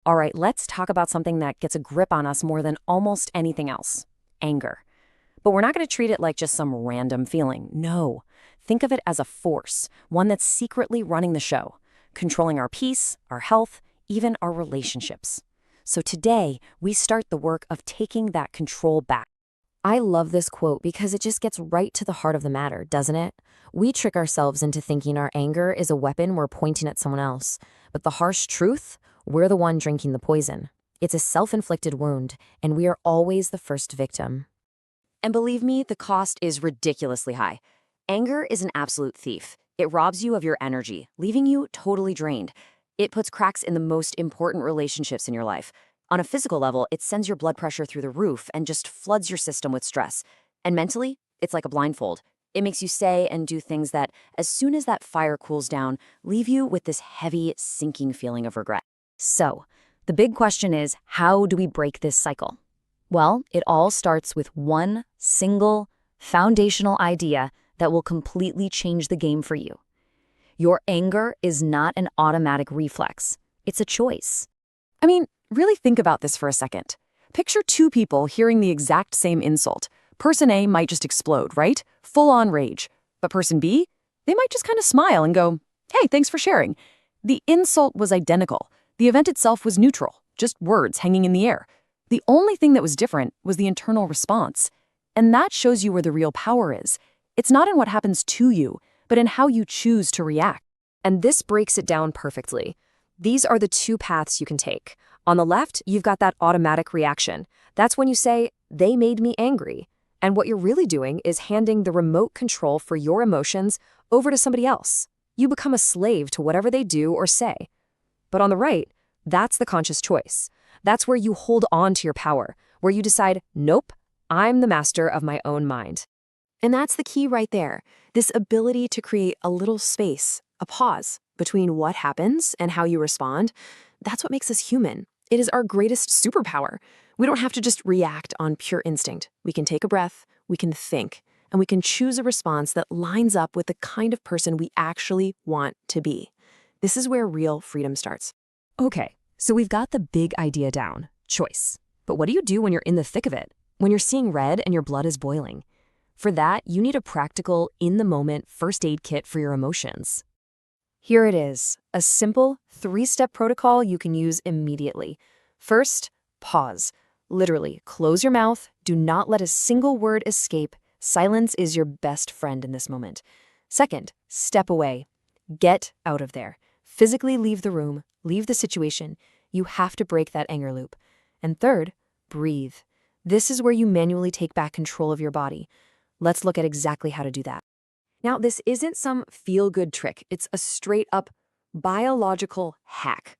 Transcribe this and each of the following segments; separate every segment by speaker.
Speaker 1: All right, let's talk about something that gets a grip on us more than almost anything else: anger. But we're not going to treat it like just some random feeling. No. Think of it as a force, one that's secretly running the show, controlling our peace, our health, even our relationships. So today, we start the work of taking that control back. I love this quote because it just gets right to the heart of the matter, doesn't it? We trick ourselves into thinking our anger is a weapon we're pointing at someone else. But the harsh truth, we're the one drinking the poison. It's a self-inflicted wound, and we are always the first victim. And believe me, the cost is ridiculously high. Anger is an absolute thief. It robs you of your energy, leaving you totally drained. It puts cracks in the most important relationships in your life. On a physical level, it sends your blood pressure through the roof and just floods your system with stress. And mentally, it's like a blindfold. It makes you say and do things that, as soon as that fire cools down, leave you with this heavy, sinking feeling of regret. So, the big question is, how do we break this cycle? Well, it all starts with one single, foundational idea that will completely change the game for you. Your anger is not an automatic reflex. It's a choice. I mean, really think about this for a second. Picture two people hearing the exact same insult. Person A might just explode, right? Full-on rage. But person B, they might just kind of smile and go, "Hey, thanks for sharing." The insult was identical. The event itself was neutral, just words hanging in the air. The only thing that was different was the internal response. And that shows you where the real power is. It's not in what happens to you, but in how you choose to react. And this breaks it down perfectly. These are the two paths you can take. On the left, you've got that automatic reaction. That's when you say, "They made me angry." And what you're really doing is handing the remote control for your emotions over to somebody else. You become a slave to whatever they do or say. But on the right, that's the conscious choice. That's where you hold on to your power, where you decide, "Nope, I'm the master of my own mind." And that's the key right there, this ability to create a little space, a pause between what happens and how you respond. That's what makes us human. It is our greatest superpower. We don't have to just react on pure instinct. We can take a breath, we can think, and we can choose a response that lines up with the kind of person we actually want to be. This is where real freedom starts. Okay, so we've got the big idea down, choice. But what do you do when you're in the thick of it? When you're seeing red and your blood is boiling? For that, you need a practical, in-the-moment first aid kit for your emotions. Here it is, a simple, 3-step protocol you can use immediately. First, pause. Literally, close your mouth, do not let a single word escape. Silence is your best friend in this moment. Second, step away. Get out of there. Physically leave the room, leave the situation. You have to break that anger loop. And third, breathe. This is where you manually take back control of your body. Let's look at exactly how to do that. Now, this isn't some feel-good trick. It's a straight-up biological hack.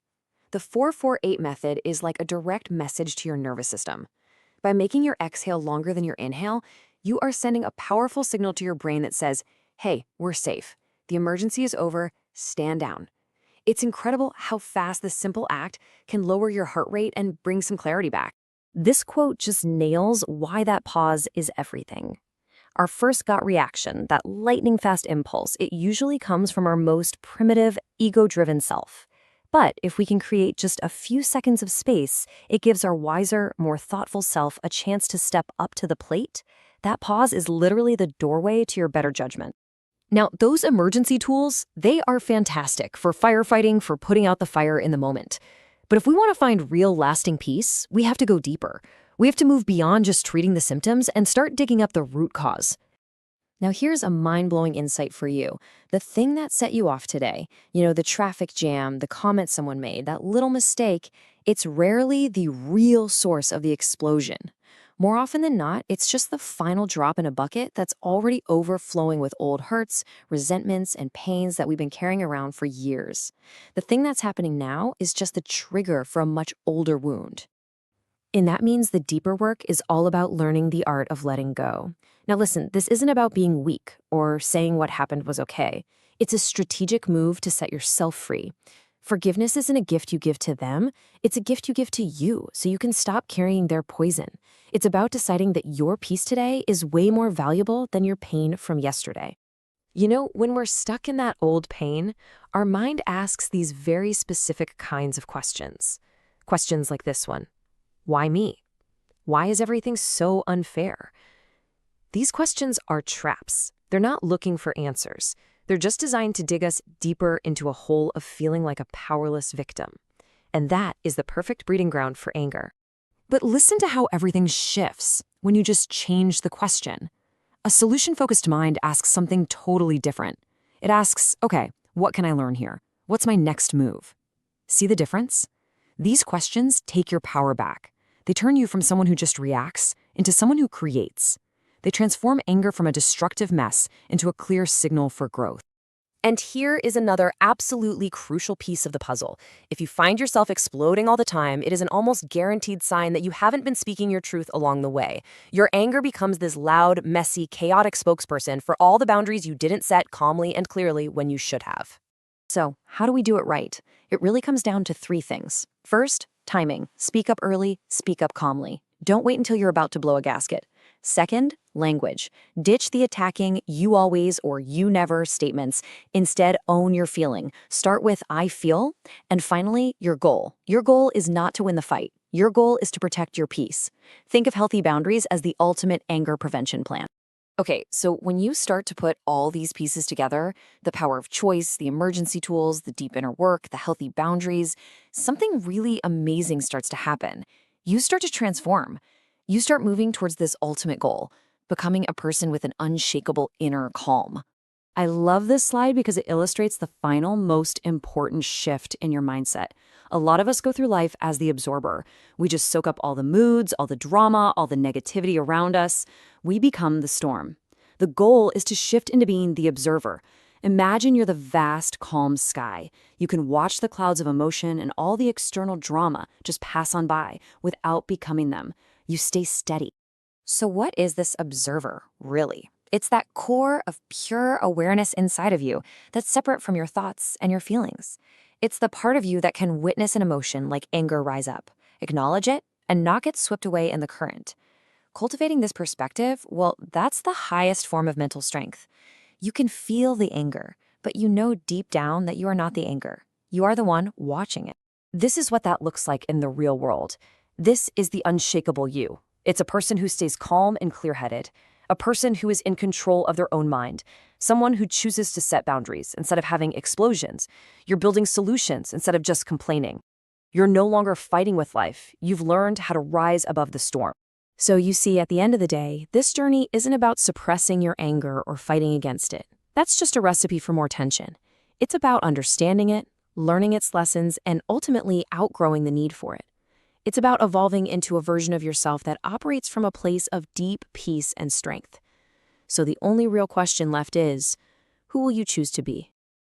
Speaker 1: The 4-4-8 method is like a direct message to your nervous system. By making your exhale longer than your inhale, you are sending a powerful signal to your brain that says, "Hey, we're safe. The emergency is over. Stand down." It's incredible how fast this simple act can lower your heart rate and bring some clarity back. This quote just nails why that pause is everything. Our first gut reaction, that lightning-fast impulse, it usually comes from our most primitive, ego-driven self. But if we can create just a few seconds of space, it gives our wiser, more thoughtful self a chance to step up to the plate. That pause is literally the doorway to your better judgment. Now, those emergency tools, they are fantastic for firefighting, for putting out the fire in the moment. But if we want to find real lasting peace, we have to go deeper. We have to move beyond just treating the symptoms and start digging up the root cause. Now, here's a mind-blowing insight for you. The thing that set you off today, the traffic jam, the comment someone made, that little mistake, it's rarely the real source of the explosion. More often than not, it's just the final drop in a bucket that's already overflowing with old hurts, resentments, and pains that we've been carrying around for years. The thing that's happening now is just the trigger for a much older wound. And that means the deeper work is all about learning the art of letting go. Now listen, this isn't about being weak or saying what happened was okay. It's a strategic move to set yourself free. Forgiveness isn't a gift you give to them, it's a gift you give to you so you can stop carrying their poison. It's about deciding that your peace today is way more valuable than your pain from yesterday. When we're stuck in that old pain, our mind asks these very specific kinds of questions.
Speaker 2: Questions like this one. Why me? Why is everything so unfair? These questions are traps. They're not looking for answers. They're just designed to dig us deeper into a hole of feeling like a powerless victim. And that is the perfect breeding ground for anger. But listen to how everything shifts when you just change the question. A solution-focused mind asks something totally different. It asks, okay, what can I learn here? What's my next move? See the difference? These questions take your power back. They turn you from someone who just reacts into someone who creates. They transform anger from a destructive mess into a clear signal for growth. And here is another absolutely crucial piece of the puzzle. If you find yourself exploding all the time, it is an almost guaranteed sign that you haven't been speaking your truth along the way. Your anger becomes this loud, messy, chaotic spokesperson for all the boundaries you didn't set calmly and clearly when you should have. So, how do we do it right? It really comes down to 3 things. First, timing. Speak up early, speak up calmly. Don't wait until you're about to blow a gasket. Second, language. Ditch the attacking you always or you never statements. Instead, own your feeling. Start with I feel. And finally, your goal. Your goal is not to win the fight. Your goal is to protect your peace. Think of healthy boundaries as the ultimate anger prevention plan. Okay, so when you start to put all these pieces together, the power of choice, the emergency tools, the deep inner work, the healthy boundaries, something really amazing starts to happen. You start to transform. You start moving towards this ultimate goal, becoming a person with an unshakable inner calm. I love this slide because it illustrates the final, most important shift in your mindset. A lot of us go through life as the absorber. We just soak up all the moods, all the drama, all the negativity around us. We become the storm. The goal is to shift into being the observer. Imagine you're the vast, calm sky. You can watch the clouds of emotion and all the external drama just pass on by without becoming them. You stay steady. So what is this observer, really? It's that core of pure awareness inside of you that's separate from your thoughts and your feelings. It's the part of you that can witness an emotion like anger rise up, acknowledge it, and not get swept away in the current. Cultivating this perspective, well, that's the highest form of mental strength. You can feel the anger, but you know deep down that you are not the anger. You are the one watching it. This is what that looks like in the real world. This is the unshakable you. It's a person who stays calm and clear-headed, a person who is in control of their own mind, someone who chooses to set boundaries instead of having explosions. You're building solutions instead of just complaining. You're no longer fighting with life. You've learned how to rise above the storm. So you see, at the end of the day, this journey isn't about suppressing your anger or fighting against it. That's just a recipe for more tension. It's about understanding it, learning its lessons, and ultimately outgrowing the need for it. It's about evolving into a version of yourself that operates from a place of deep peace and strength. So the only real question left is, who will you choose to be?